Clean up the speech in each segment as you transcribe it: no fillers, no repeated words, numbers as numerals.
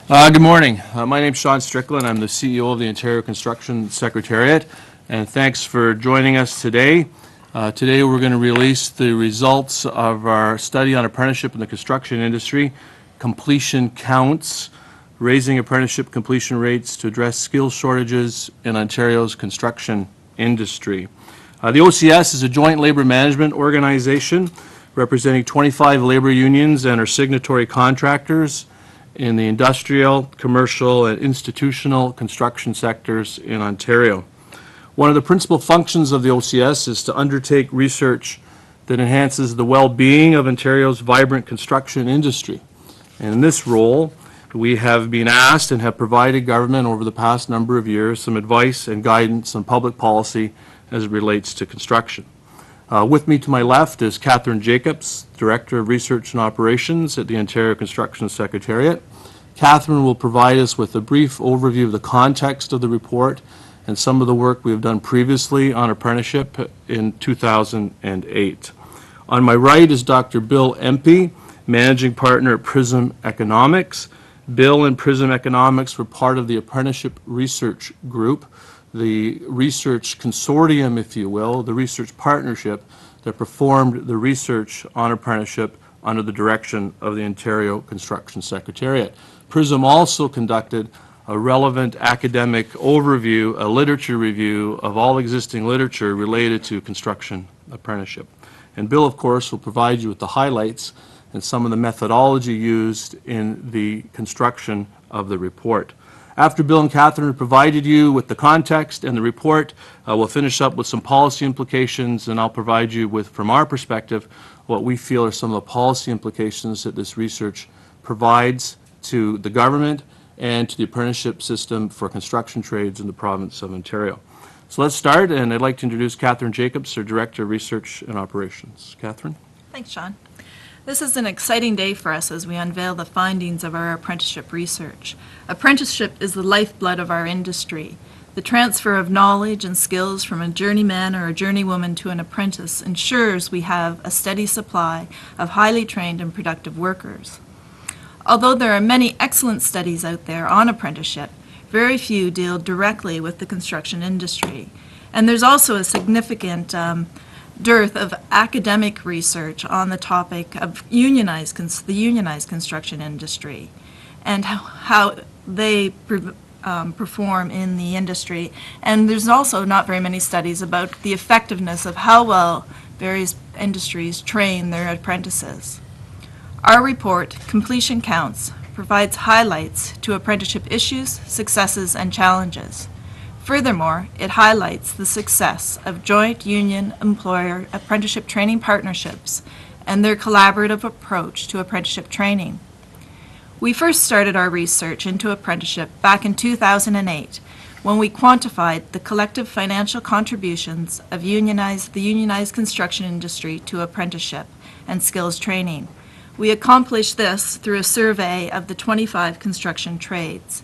Good morning. My name is Sean Strickland. I'm the CEO of the Ontario Construction Secretariat, and thanks for joining us today. Today we're going to release the results of our study on apprenticeship in the construction industry, completion counts, raising apprenticeship completion rates to address skills shortages in Ontario's construction industry. The OCS is a joint labor management organization representing 25 labor unions and our signatory contractors in the industrial, commercial, and institutional construction sectors in Ontario. One of the principal functions of the OCS is to undertake research that enhances the well-being of Ontario's vibrant construction industry. And in this role, we have been asked and have provided government over the past number of years some advice and guidance on public policy as it relates to construction. With me to my left is Catherine Jacobs, Director of Research and Operations at the Ontario Construction Secretariat. Catherine will provide us with a brief overview of the context of the report and some of the work we have done previously on apprenticeship in 2008. On my right is Dr. Bill Empey, Managing Partner at Prism Economics. Bill and Prism Economics were part of the Apprenticeship Research Group, the research consortium, if you will, the research partnership that performed the research on apprenticeship under the direction of the Ontario Construction Secretariat. Prism also conducted a relevant academic overview, a literature review of all existing literature related to construction apprenticeship. And Bill, of course, will provide you with the highlights and some of the methodology used in the construction of the report. After Bill and Catherine have provided you with the context and the report, we'll finish up with some policy implications, and I'll provide you with, from our perspective, what we feel are some of the policy implications that this research provides to the government and to the apprenticeship system for construction trades in the province of Ontario. So let's start, and I'd like to introduce Catherine Jacobs, our Director of Research and Operations. Catherine? Thanks, Sean. This is an exciting day for us as we unveil the findings of our apprenticeship research. Apprenticeship is the lifeblood of our industry. The transfer of knowledge and skills from a journeyman or a journeywoman to an apprentice ensures we have a steady supply of highly trained and productive workers. Although there are many excellent studies out there on apprenticeship, very few deal directly with the construction industry. And there's also a significant dearth of academic research on the topic of the unionized construction industry and how they perform in the industry. And there's also not very many studies about the effectiveness of how well various industries train their apprentices. Our report, Completion Counts, provides highlights to apprenticeship issues, successes, and challenges. Furthermore, it highlights the success of joint union-employer apprenticeship training partnerships and their collaborative approach to apprenticeship training. We first started our research into apprenticeship back in 2008 when we quantified the collective financial contributions of the unionized construction industry to apprenticeship and skills training. We accomplished this through a survey of the 25 construction trades.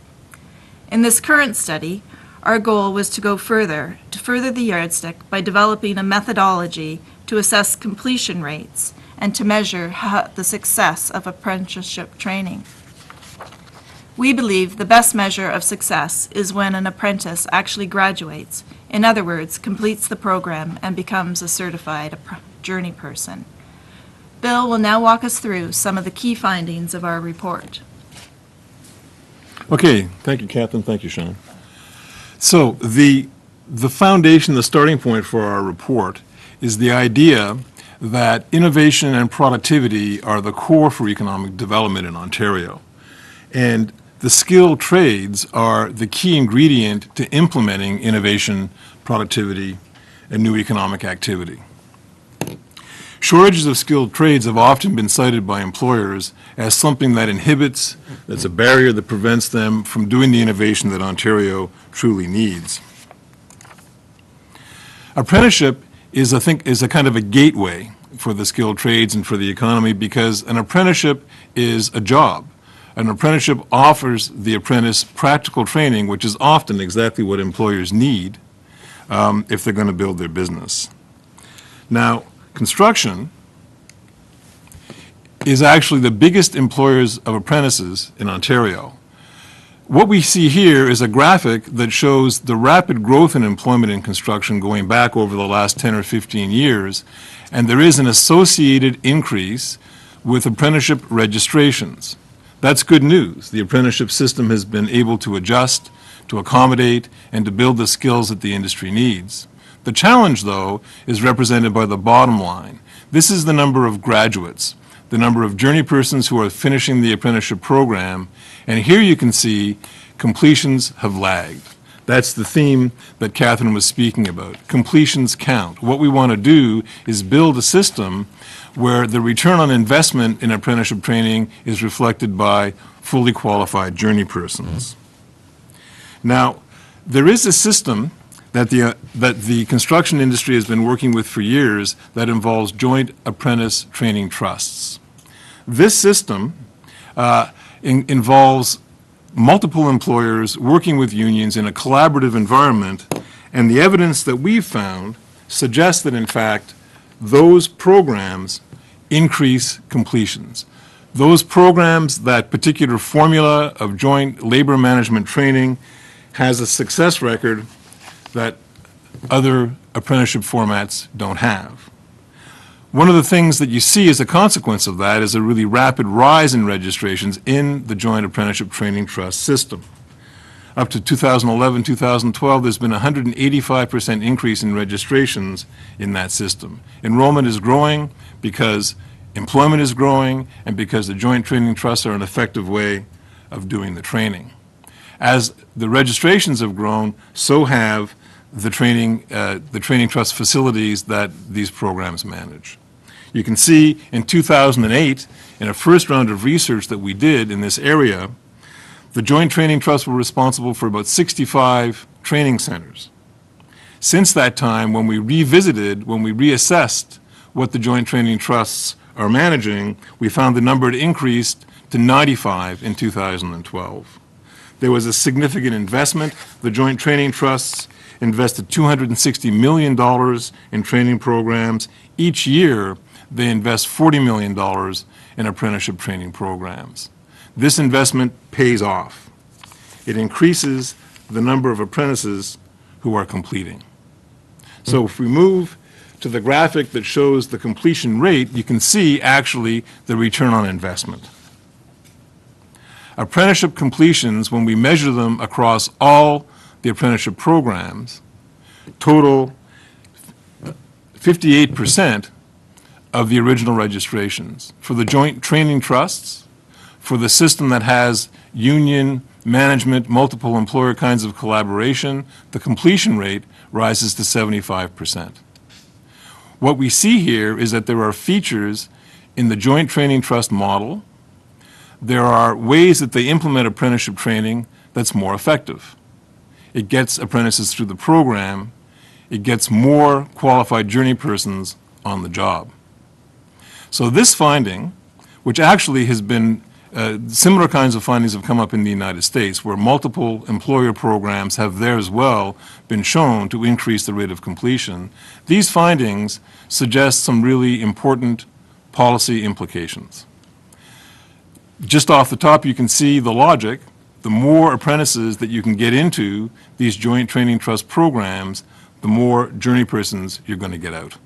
In this current study, our goal was to go further the yardstick by developing a methodology to assess completion rates and to measure the success of apprenticeship training. We believe the best measure of success is when an apprentice actually graduates, in other words, completes the program and becomes a certified journey person. Bill will now walk us through some of the key findings of our report. Okay, thank you, Catherine. Thank you, Sean. So the foundation, the starting point for our report is the idea that innovation and productivity are the core for economic development in Ontario. And the skilled trades are the key ingredient to implementing innovation, productivity, and new economic activity. Shortages of skilled trades have often been cited by employers as something that inhibits, that's a barrier that prevents them from doing the innovation that Ontario truly needs. Apprenticeship is a kind of a gateway for the skilled trades and for the economy because an apprenticeship is a job. An apprenticeship offers the apprentice practical training, which is often exactly what employers need if they're going to build their business. Now, construction is actually the biggest employers of apprentices in Ontario. What we see here is a graphic that shows the rapid growth in employment in construction going back over the last 10 or 15 years, and there is an associated increase with apprenticeship registrations. That's good news. The apprenticeship system has been able to adjust, to accommodate, and to build the skills that the industry needs. The challenge, though, is represented by the bottom line. This is the number of graduates, the number of journey persons who are finishing the apprenticeship program, and here you can see completions have lagged. That's the theme that Catherine was speaking about. Completions count. What we want to do is build a system where the return on investment in apprenticeship training is reflected by fully qualified journey persons. Now, there is a system that the construction industry has been working with for years that involves joint apprentice training trusts. This system involves multiple employers working with unions in a collaborative environment, and the evidence that we've found suggests that, in fact, those programs increase completions. Those programs, that particular formula of joint labor management training, has a success record that other apprenticeship formats don't have. One of the things that you see as a consequence of that is a really rapid rise in registrations in the Joint Apprenticeship Training Trust system. Up to 2011, 2012, there's been a 185% increase in registrations in that system. Enrollment is growing because employment is growing and because the joint training trusts are an effective way of doing the training. As the registrations have grown, so have the training trust facilities that these programs manage. You can see in 2008, in a first round of research that we did in this area, the Joint Training Trusts were responsible for about 65 training centers. Since that time, when we reassessed what the Joint Training Trusts are managing, we found the number had increased to 95 in 2012. There was a significant investment. The Joint Training Trusts invested $260 million in training programs. Each year, they invest $40 million in apprenticeship training programs. This investment pays off. It increases the number of apprentices who are completing. So if we move to the graphic that shows the completion rate, you can see actually the return on investment. Apprenticeship completions, when we measure them across all the apprenticeship programs, total 58% of the original registrations. For the joint training trusts, for the system that has union, management, multiple employer kinds of collaboration, the completion rate rises to 75%. What we see here is that there are features in the joint training trust model. There are ways that they implement apprenticeship training that's more effective. It gets apprentices through the program. It gets more qualified journey persons on the job. So this finding, which actually has been, similar kinds of findings have come up in the United States, where multiple employer programs have there as well been shown to increase the rate of completion. These findings suggest some really important policy implications. Just off the top, you can see the logic. The more apprentices that you can get into these joint training trust programs, the more journey persons you're going to get out.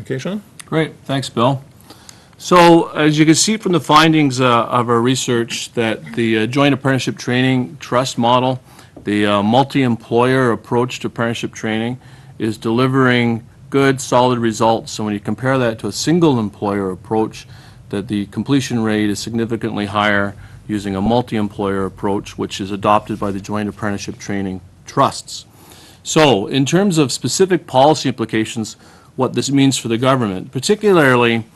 Okay, Sean? Great, thanks, Bill. So as you can see from the findings of our research, that the Joint Apprenticeship Training Trust model, the multi-employer approach to apprenticeship training, is delivering good, solid results. So when you compare that to a single employer approach, that the completion rate is significantly higher using a multi-employer approach, which is adopted by the Joint Apprenticeship Training Trusts. So in terms of specific policy implications, what this means for the government, particularly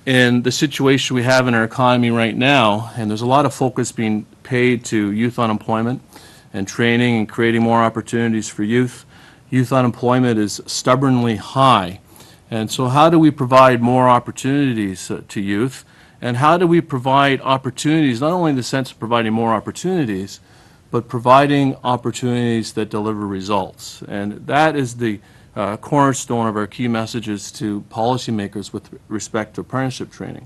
in the situation we have in our economy right now, and there's a lot of focus being paid to youth unemployment and training and creating more opportunities for youth. Youth unemployment is stubbornly high. And so how do we provide more opportunities to youth? And how do we provide opportunities, not only in the sense of providing more opportunities, but providing opportunities that deliver results? And that is cornerstone of our key messages to policymakers with respect to apprenticeship training.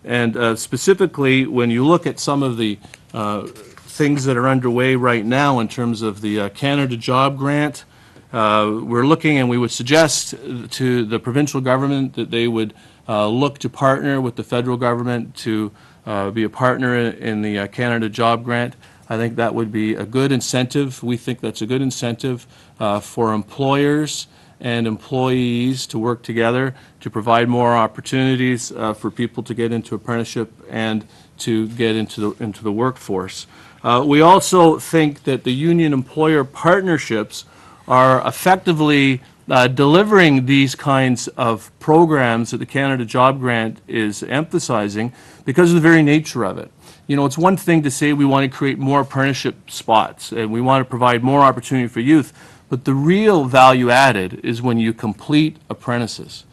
And specifically, when you look at some of the things that are underway right now in terms of the Canada Job Grant, we're looking, and we would suggest to the provincial government that they would look to partner with the federal government to be a partner in the Canada Job Grant. I think that would be a good incentive. We think that's a good incentive for employers and employees to work together to provide more opportunities for people to get into apprenticeship and to get into the workforce. We also think that the union-employer partnerships are effectively delivering these kinds of programs that the Canada Job Grant is emphasizing because of the very nature of it. You know, it's one thing to say we want to create more apprenticeship spots and we want to provide more opportunity for youth, but the real value added is when you complete apprentices.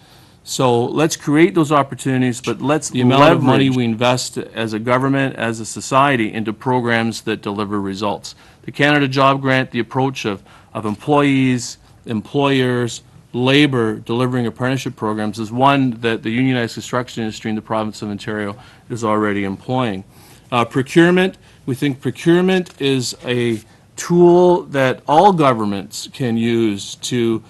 So let's create those opportunities, but let's the amount of money we invest as a government, as a society, into programs that deliver results. The Canada Job Grant, the approach of employees, employers, labor delivering apprenticeship programs is one that the unionized construction industry in the province of Ontario is already employing. Procurement, we think procurement is a tool that all governments can use to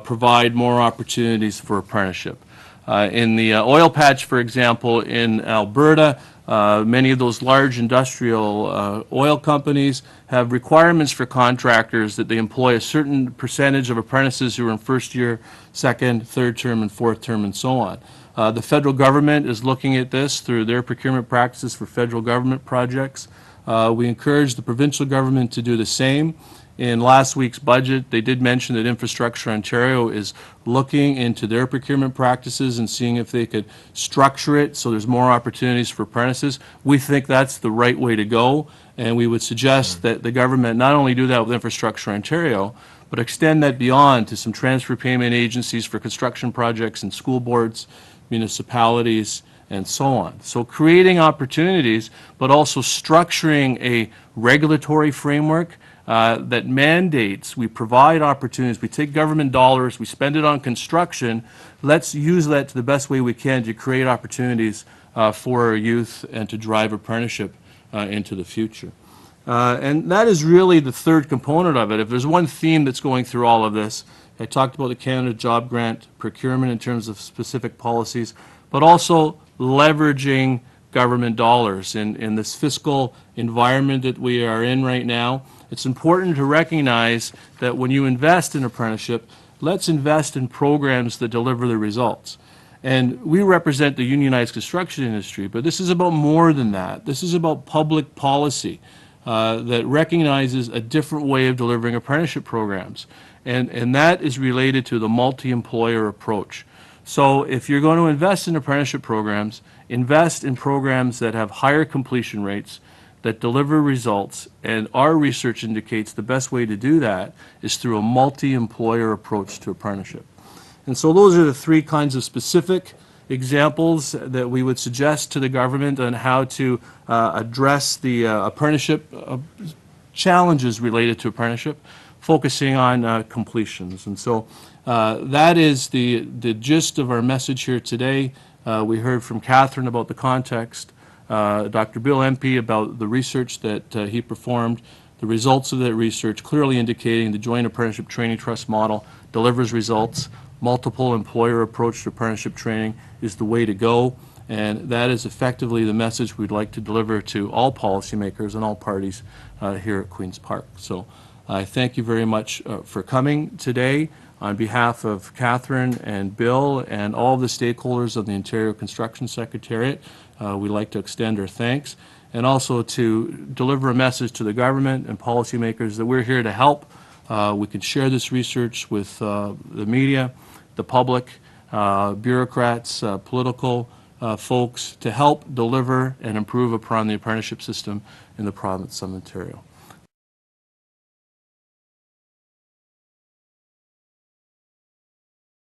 provide more opportunities for apprenticeship. In the oil patch, for example, in Alberta, many of those large industrial oil companies have requirements for contractors that they employ a certain percentage of apprentices who are in first year, second, third term, and fourth term, and so on. The federal government is looking at this through their procurement practices for federal government projects. We encourage the provincial government to do the same. In last week's budget, they did mention that Infrastructure Ontario is looking into their procurement practices and seeing if they could structure it so there's more opportunities for apprentices. We think that's the right way to go, and we would suggest that the government not only do that with Infrastructure Ontario, but extend that beyond to some transfer payment agencies for construction projects and school boards, municipalities, and so on. So creating opportunities, but also structuring a regulatory framework that mandates, we provide opportunities, we take government dollars, we spend it on construction, let's use that to the best way we can to create opportunities for our youth and to drive apprenticeship into the future. And that is really the third component of it. If there's one theme that's going through all of this, I talked about the Canada Job Grant, procurement in terms of specific policies, but also leveraging government dollars in this fiscal environment that we are in right now. It's important to recognize that when you invest in apprenticeship, let's invest in programs that deliver the results. And we represent the unionized construction industry, but this is about more than that. This is about public policy that recognizes a different way of delivering apprenticeship programs. And that is related to the multi-employer approach. So if you're going to invest in apprenticeship programs, invest in programs that have higher completion rates, that deliver results, and our research indicates the best way to do that is through a multi-employer approach to apprenticeship. And so those are the three kinds of specific examples that we would suggest to the government on how to address the apprenticeship challenges related to apprenticeship, focusing on completions. And so that is the gist of our message here today. We heard from Catherine about the context, Dr. Bill MP about the research that he performed, the results of that research clearly indicating the Joint Apprenticeship Training Trust model delivers results. Multiple employer approach to apprenticeship training is the way to go, and that is effectively the message we'd like to deliver to all policymakers and all parties here at Queen's Park. So I thank you very much for coming today. On behalf of Catherine and Bill and all the stakeholders of the Ontario Construction Secretariat, we'd like to extend our thanks and also to deliver a message to the government and policymakers that we're here to help. We can share this research with the media, the public, bureaucrats, political folks to help deliver and improve upon the apprenticeship system in the province of Ontario.